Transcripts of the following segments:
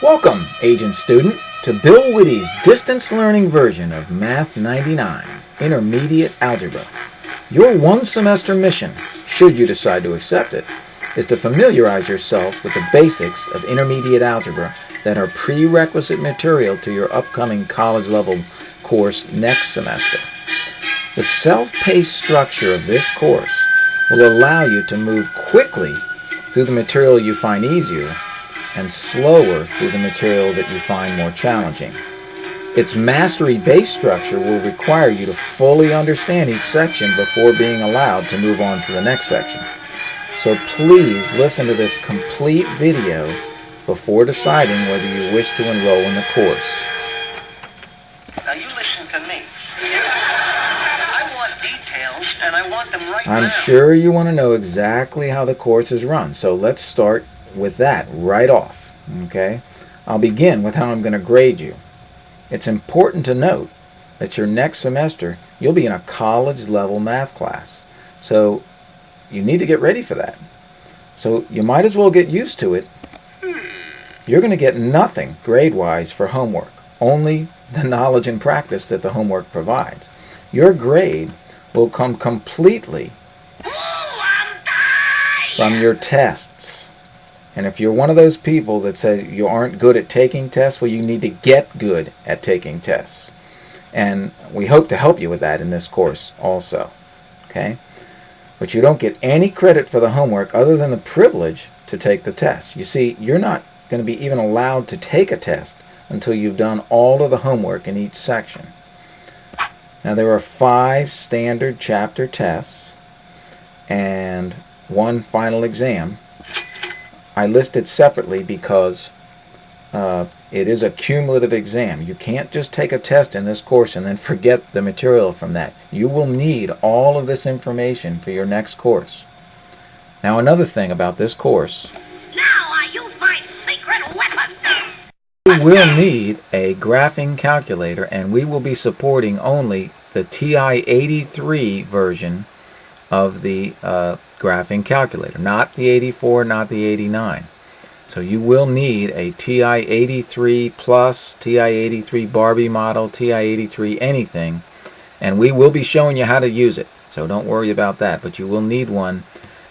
Welcome, agent student, to Bill Witte's distance learning version of MA099, Intermediate Algebra. Your one-semester mission, should you decide to accept it, is to familiarize yourself with the basics of intermediate algebra that are prerequisite material to your upcoming college-level course next semester. The self-paced structure of this course will allow you to move quickly through the material you find easier and slower through the material that you find more challenging. Its mastery-based structure will require you to fully understand each section before being allowed to move on to the next section. So please listen to this complete video before deciding whether you wish to enroll in the course. Now you listen to me. I want details, and I want them right now. I'm sure you want to know exactly how the course is run, so let's start with that right off. Okay? I'll begin with how I'm going to grade you. It's important to note that your next semester you'll be in a college-level math class, so you need to get ready for that. So you might as well get used to it. You're going to get nothing grade-wise for homework, only the knowledge and practice that the homework provides. Your grade will come completely from your tests. And if you're one of those people that say you aren't good at taking tests, well, you need to get good at taking tests. And we hope to help you with that in this course also. Okay? But you don't get any credit for the homework other than the privilege to take the test. You see, you're not going to be even allowed to take a test until you've done all of the homework in each section. Now, there are 5 standard chapter tests and 1 final exam. I list it separately because it is a cumulative exam. You can't just take a test in this course and then forget the material from that. You will need all of this information for your next course. Now, another thing about this course, Now I use my secret weapon. you will need a graphing calculator, and we will be supporting only the TI-83 version of the graphing calculator, not the 84, not the 89. So you will need a TI-83 plus, TI-83 Barbie model, TI-83 anything, and we will be showing you how to use it. So don't worry about that, but you will need one,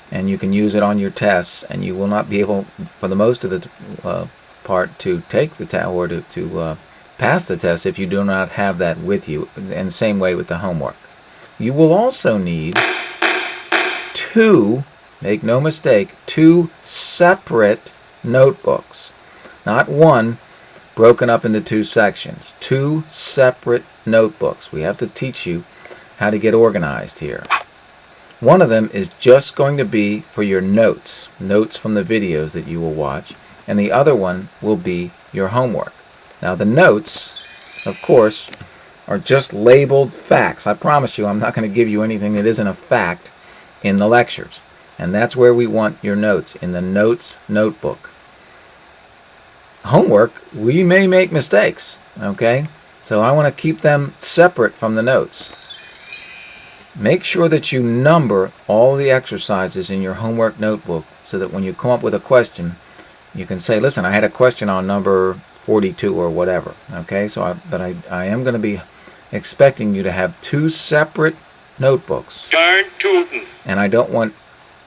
and you can use it on your tests, and you will not be able, for the most of the part, to take the test or to pass the test if you do not have that with you, and the same way with the homework. You will also need 2, make no mistake, 2 separate notebooks. Not one broken up into 2 sections. 2 separate notebooks. We have to teach you how to get organized here. One of them is just going to be for your notes from the videos that you will watch, and the other one will be your homework. Now the notes, of course, are just labeled facts. I promise you I'm not going to give you anything that isn't a fact in the lectures. And that's where we want your notes, in the notes notebook. Homework, we may make mistakes, okay? So I want to keep them separate from the notes. Make sure that you number all the exercises in your homework notebook so that when you come up with a question, you can say, listen, I had a question on number 42 or whatever, okay? So I am going to be expecting you to have 2 separate notebooks. Darn tootin'. And I don't want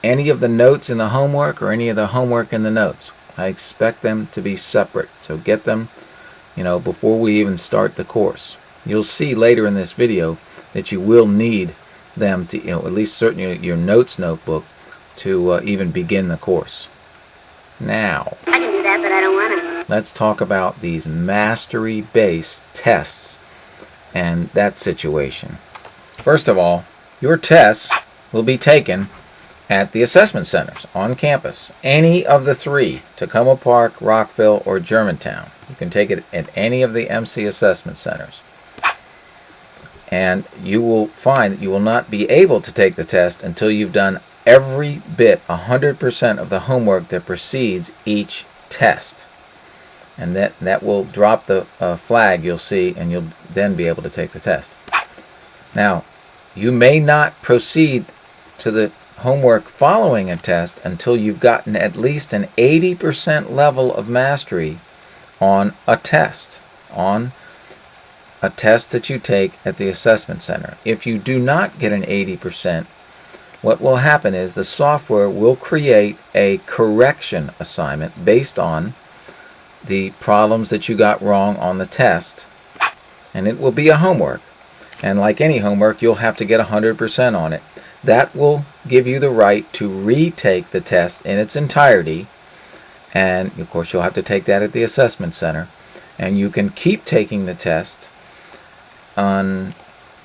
any of the notes in the homework or any of the homework in the notes. I expect them to be separate. So get them, before we even start the course. You'll see later in this video that you will need them to, at least certainly your notes notebook to even begin the course. Now, I can do that, but I don't want to. let's talk about these mastery-based tests and that situation. First of all, your tests will be taken at the assessment centers on campus. Any of the 3, Tacoma Park, Rockville, or Germantown. You can take it at any of the MC assessment centers. And you will find that you will not be able to take the test until you've done every bit, 100% of the homework that precedes each test. And that will drop the flag, you'll see, and you'll then be able to take the test. Now, you may not proceed to the homework following a test until you've gotten at least an 80% level of mastery on a test, that you take at the assessment center. If you do not get an 80%, what will happen is the software will create a correction assignment based on the problems that you got wrong on the test, and it will be a homework. And like any homework, you'll have to get 100% on it. That will give you the right to retake the test in its entirety, and of course you'll have to take that at the assessment center, and you can keep taking the test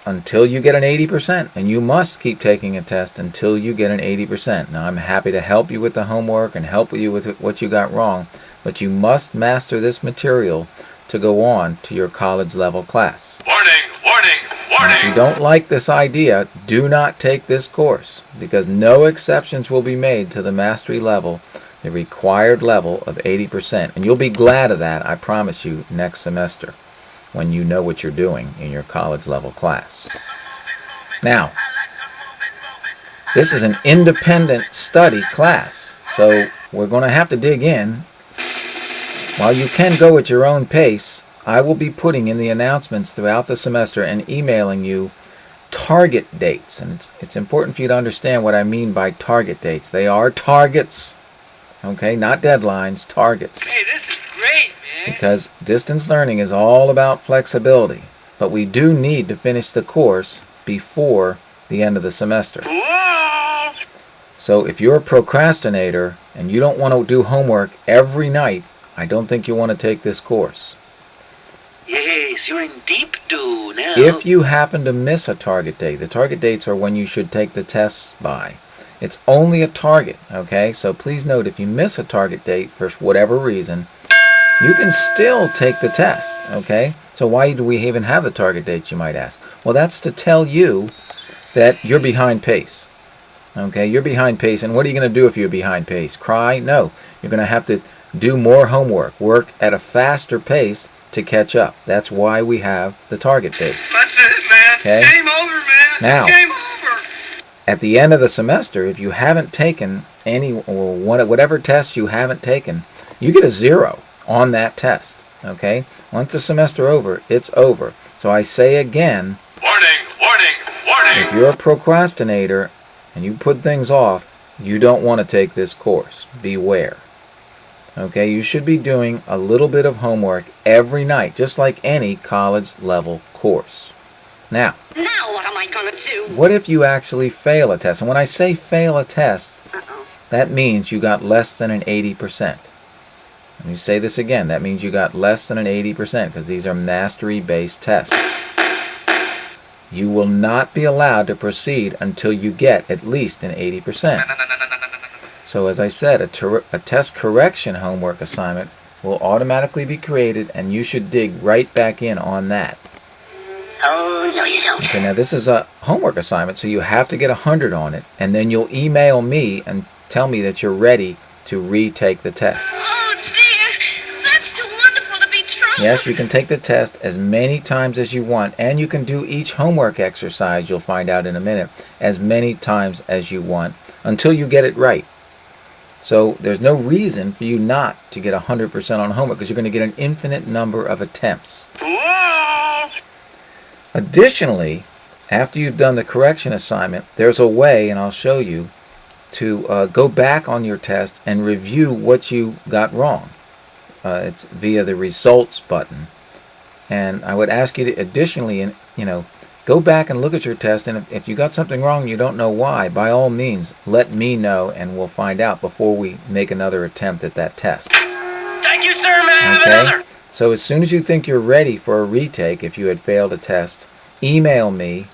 until you get an 80%, and you must keep taking a test until you get an 80%. Now, I'm happy to help you with the homework and help you with what you got wrong, but you must master this material to go on to your college level class. Warning, warning, warning! If you don't like this idea, do not take this course, because no exceptions will be made to the mastery level, the required level of 80%. And you'll be glad of that, I promise you, next semester, when you know what you're doing in your college level class. Now, this is an independent study class, so we're going to have to dig in. While you can go at your own pace, I will be putting in the announcements throughout the semester and emailing you target dates. And it's important for you to understand what I mean by target dates. They are targets, okay, not deadlines, targets. Hey, this is great, man. Because distance learning is all about flexibility. But we do need to finish the course before the end of the semester. Whoa! So if you're a procrastinator and you don't want to do homework every night, I don't think you want to take this course. Yes, you're in deep doo now. If you happen to miss a target date, the target dates are when you should take the tests by. It's only a target, okay? So please note, if you miss a target date for whatever reason, you can still take the test, okay? So why do we even have the target dates, you might ask? Well, that's to tell you that you're behind pace, okay? You're behind pace, and what are you going to do if you're behind pace? Cry? No. You're going to have to do more homework, work at a faster pace to catch up. That's why we have the target dates. That's it, man. Okay? Game over, man. Now, Game over. at the end of the semester, if you haven't taken any or whatever test you haven't taken, you get a 0 on that test. Okay? Once the semester over, it's over. So I say again, Warning, warning, warning! if you're a procrastinator and you put things off, you don't want to take this course. Beware. Okay, you should be doing a little bit of homework every night, just like any college level course. Now What am I gonna do? what if you actually fail a test? And when I say fail a test, that means you got less than an 80%. Let me say this again. That means you got less than an 80%, because these are mastery-based tests. You will not be allowed to proceed until you get at least an 80%. So as I said, a test correction homework assignment will automatically be created, and you should dig right back in on that. Oh, no you don't. Okay, now this is a homework assignment, so you have to get 100 on it, and then you'll email me and tell me that you're ready to retake the test. Oh, dear. That's too wonderful to be true. Yes, you can take the test as many times as you want, and you can do each homework exercise, you'll find out in a minute, as many times as you want until you get it right. So there's no reason for you not to get 100% on homework, because you're going to get an infinite number of attempts. Whoa! Additionally, after you've done the correction assignment, there's a way, and I'll show you, to go back on your test and review what you got wrong. It's via the results button. And I would ask you to additionally, go back and look at your test, and if you got something wrong and you don't know why, by all means, let me know and we'll find out before we make another attempt at that test. Thank you, sir, man. Okay? Another. So as soon as you think you're ready for a retake, if you had failed a test, email me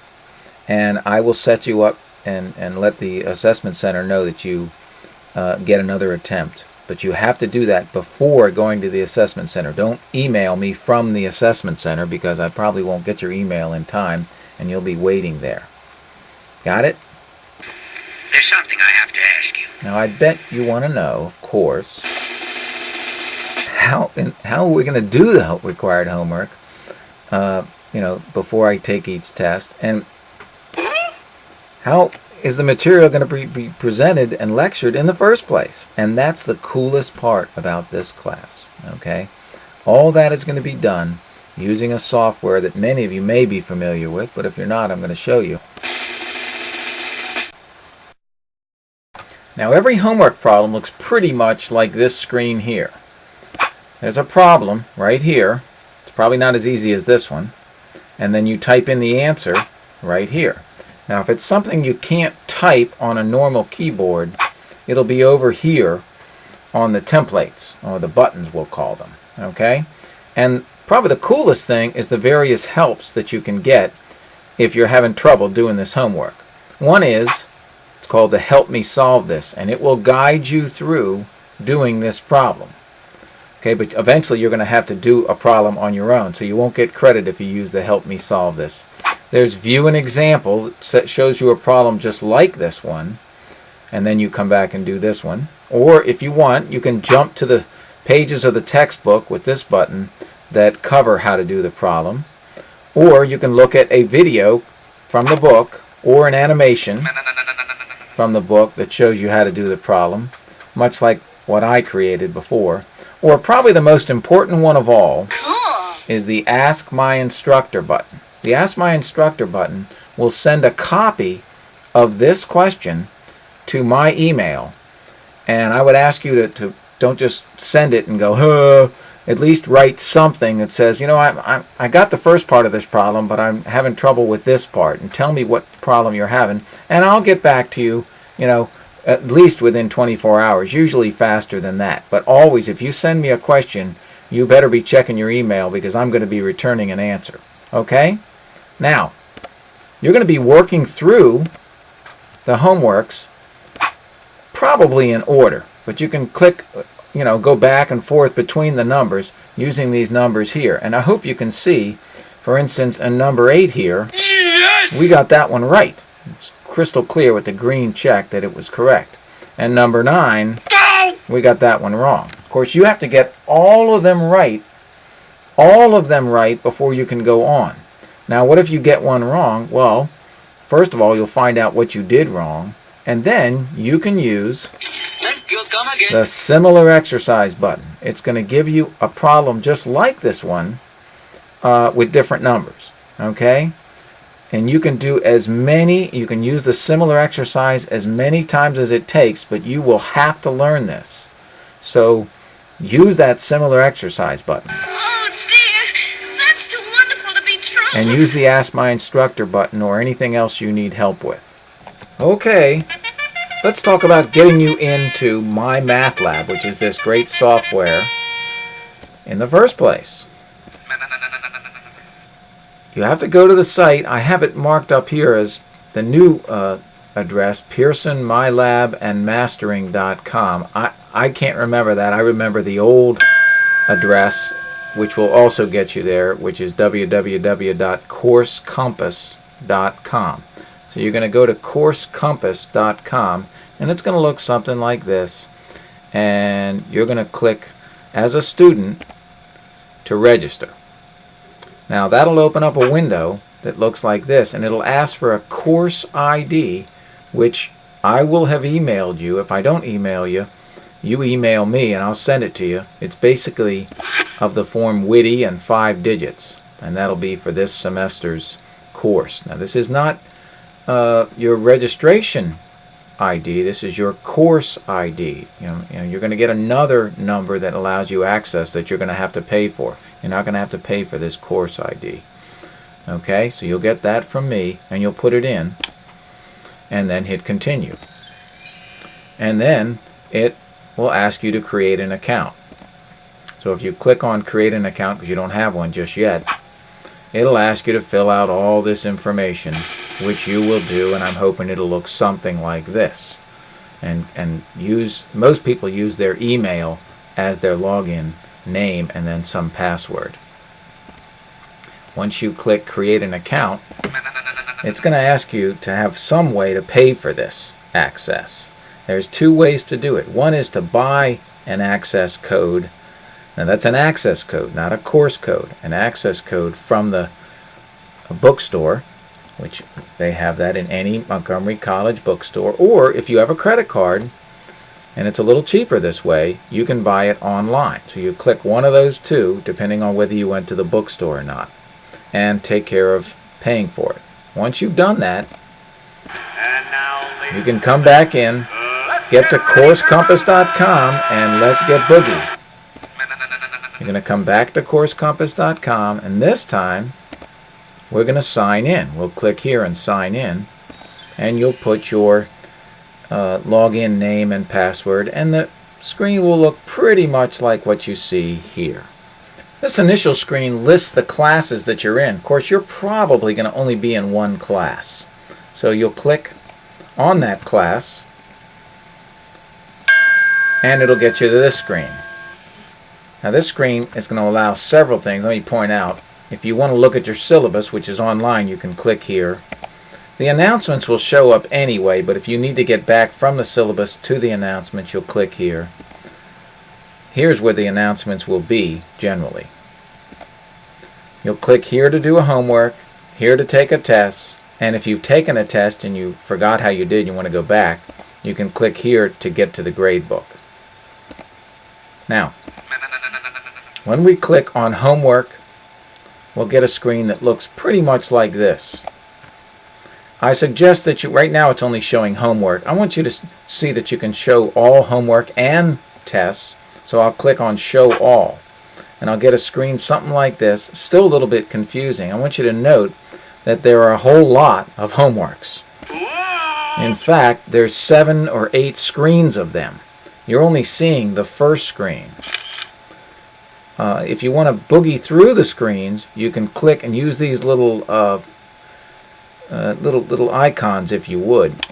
and I will set you up and let the assessment center know that you get another attempt. But you have to do that before going to the assessment center. Don't email me from the assessment center, because I probably won't get your email in time and you'll be waiting there. Got it? There's something I have to ask you. Now I bet you want to know, of course, how are we going to do the required homework, before I take each test, and how is the material going to be presented and lectured in the first place? And that's the coolest part about this class, okay? All that is going to be done using a software that many of you may be familiar with, but if you're not, I'm going to show you. Now every homework problem looks pretty much like this screen here. There's a problem right here. It's probably not as easy as this one. And then you type in the answer right here. Now if it's something you can't type on a normal keyboard, it'll be over here on the templates, or the buttons we'll call them. Okay? And probably the coolest thing is the various helps that you can get if you're having trouble doing this homework. One is, it's called the Help Me Solve This, and it will guide you through doing this problem. Okay, but eventually you're going to have to do a problem on your own, so you won't get credit if you use the Help Me Solve This. There's View an Example that shows you a problem just like this one, and then you come back and do this one. Or if you want, you can jump to the pages of the textbook with this button that cover how to do the problem. Or you can look at a video from the book or an animation from the book that shows you how to do the problem, much like what I created before. Or probably the most important one of all is the Ask My Instructor button. The Ask My Instructor button will send a copy of this question to my email. And I would ask you to don't just send it and go, huh. At least write something that says, you know, I got the first part of this problem, but I'm having trouble with this part. And tell me what problem you're having. And I'll get back to you, you know, at least within 24 hours, usually faster than that. But always, if you send me a question, you better be checking your email because I'm going to be returning an answer. Okay? Now, you're going to be working through the homeworks probably in order, but you can click, you know, go back and forth between the numbers using these numbers here. And I hope you can see, for instance, in number 8 here, we got that one right. It's crystal clear with the green check that it was correct. And number 9, we got that one wrong. Of course, you have to get all of them right before you can go on. Now, what if you get one wrong? Well, first of all, you'll find out what you did wrong, and then you can use the Similar Exercise button. It's going to give you a problem just like this one with different numbers. Okay? And you can do as many, you can use the Similar Exercise as many times as it takes, but you will have to learn this. So use that Similar Exercise button. Oh, dear. That's too wonderful to be true. And use the Ask My Instructor button or anything else you need help with. Okay, let's talk about getting you into My Math Lab, which is this great software in the first place. You have to go to the site. I have it marked up here as the new address, pearsonmylabandmastering.com. I can't remember that. I remember the old address, which will also get you there, which is www.coursecompass.com. So you're going to go to coursecompass.com, and it's going to look something like this. And you're going to click as a student to register. Now that'll open up a window that looks like this, and it'll ask for a course ID, which I will have emailed you. If I don't email you, you email me and I'll send it to you. It's basically of the form Witte and 5 digits, and that'll be for this semester's course. Now this is not your registration ID. This is your course ID. You know, you're going to get another number that allows you access that you're going to have to pay for. You're not going to have to pay for this course ID. Okay, so you'll get that from me, and you'll put it in, and then hit continue. And then it will ask you to create an account. So if you click on create an account, because you don't have one just yet, it'll ask you to fill out all this information, which you will do, and I'm hoping it'll look something like this. And most people use their email as their login name and then some password. Once you click create an account, it's going to ask you to have some way to pay for this access. There's 2 ways to do it. One is to buy an access code. Now that's an access code, not a course code. An access code from the bookstore, which they have that in any Montgomery College bookstore. Or if you have a credit card and it's a little cheaper this way, you can buy it online. So you click one of those two, depending on whether you went to the bookstore or not, and take care of paying for it. Once you've done that, you can come back in, get to coursecompass.com, and let's get boogie. You're going to come back to coursecompass.com, and this time we're going to sign in. We'll click here and sign in, and you'll put your login name and password, and the screen will look pretty much like what you see here. This initial screen lists the classes that you're in. Of course, you're probably going to only be in one class. So you'll click on that class, and it'll get you to this screen. Now this screen is going to allow several things. Let me point out, if you want to look at your syllabus, which is online, you can click here. The announcements will show up anyway, but if you need to get back from the syllabus to the announcements, you'll click here. Here's where the announcements will be generally. You'll click here to do a homework, here to take a test, and if you've taken a test and you forgot how you did and you want to go back, you can click here to get to the grade book. Now, when we click on homework, we'll get a screen that looks pretty much like this. I suggest that you, right now it's only showing homework. I want you to see that you can show all homework and tests. So I'll click on show all, and I'll get a screen something like this. Still a little bit confusing. I want you to note that there are a whole lot of homeworks. In fact, there's 7 or 8 screens of them. You're only seeing the first screen. If you want to boogie through the screens, you can click and use these little little icons if you would.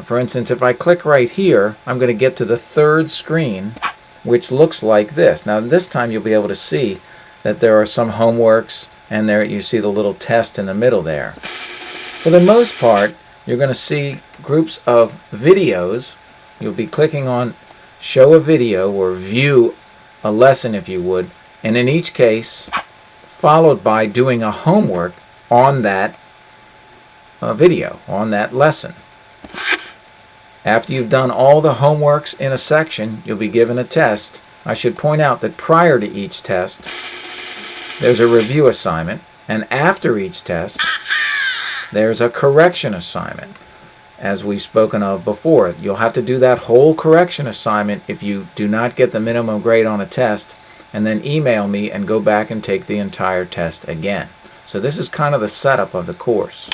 For instance, if I click right here, I'm going to get to the third screen, which looks like this. Now this time you'll be able to see that there are some homeworks, and there you see the little test in the middle there. For the most part, you're going to see groups of videos. You'll be clicking on show a video or view a lesson if you would, and in each case followed by doing a homework on that video, on that lesson. After you've done all the homeworks in a section, you'll be given a test. I should point out that prior to each test, there's a review assignment, and after each test, there's a correction assignment. As we've spoken of before, you'll have to do that whole correction assignment if you do not get the minimum grade on a test, and then email me and go back and take the entire test again. So this is kind of the setup of the course.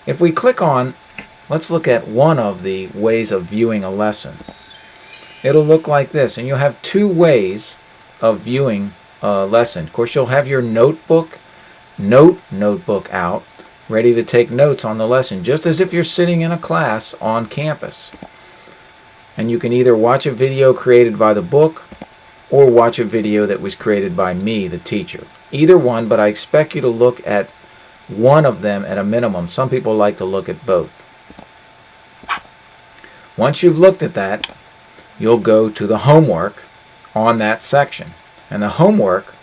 If we click on, let's look at one of the ways of viewing a lesson. It'll look like this, and you'll have 2 ways of viewing a lesson. Of course, you'll have your notebook out, ready to take notes on the lesson, just as if you're sitting in a class on campus. And you can either watch a video created by the book or watch a video that was created by me, the teacher. Either one, but I expect you to look at one of them at a minimum. Some people like to look at both. Once you've looked at that, you'll go to the homework on that section. And the homework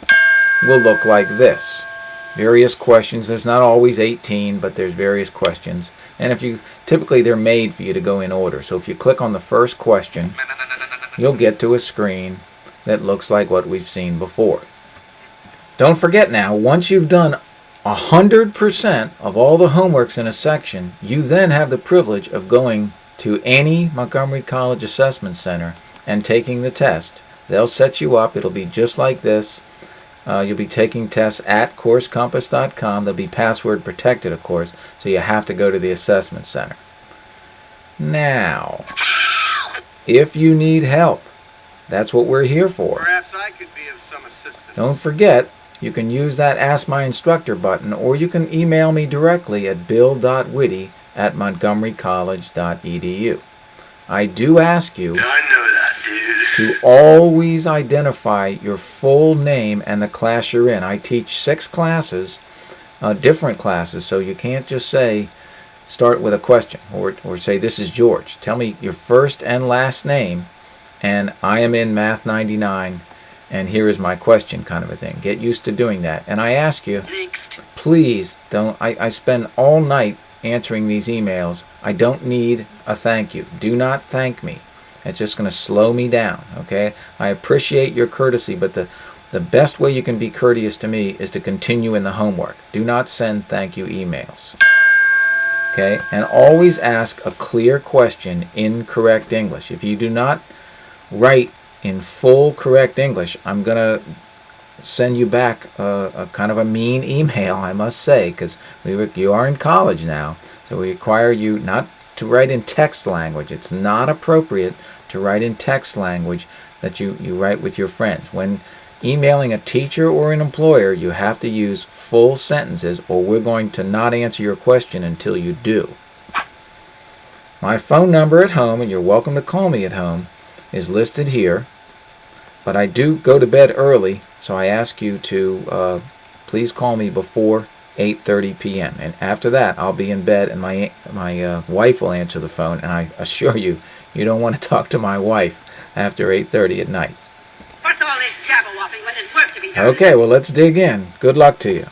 will look like this. Various questions. There's not always 18, but there's various questions. And if you typically they're made for you to go in order. So if you click on the first question, you'll get to a screen that looks like what we've seen before. Don't forget now, once you've done 100% of all the homeworks in a section, you then have the privilege of going to any Montgomery College Assessment Center and taking the test. They'll set you up. It'll be just like this. You'll be taking tests at coursecompass.com. They'll be password protected, of course, so you have to go to the assessment center. Now, if you need help, that's what we're here for. Perhaps I could be of some assistance. Don't forget, you can use that Ask My Instructor button, or you can email me directly at bill.witte@montgomerycollege.edu. I do ask you I know that, dude. to always identify your full name and the class you're in. I teach 6 classes, different classes, so you can't just say, start with a question, or say, this is George. Tell me your first and last name, and I am in MA099, and here is my question, kind of a thing. Get used to doing that. And I ask you, please don't, I spend all night answering these emails. I don't need a thank you. Do not thank me. It's just going to slow me down, okay? I appreciate your courtesy, but the best way you can be courteous to me is to continue in the homework. Do not send thank you emails. Okay? And always ask a clear question in correct English. If you do not write in full correct English, I'm going to send you back a kind of a mean email, I must say, because you are in college now, so we require you not to write in text language. It's not appropriate to write in text language that you write with your friends. When emailing a teacher or an employer, you have to use full sentences, or we're going to not answer your question until you do. My phone number at home, and you're welcome to call me at home, is listed here, but I do go to bed early, so I ask you to please call me before 8:30 p.m. And after that, I'll be in bed, and my wife will answer the phone, and I assure you, you don't want to talk to my wife after 8:30 at night. What's all this jabber-wopping when there's work to be done? Okay, well, let's dig in. Good luck to you.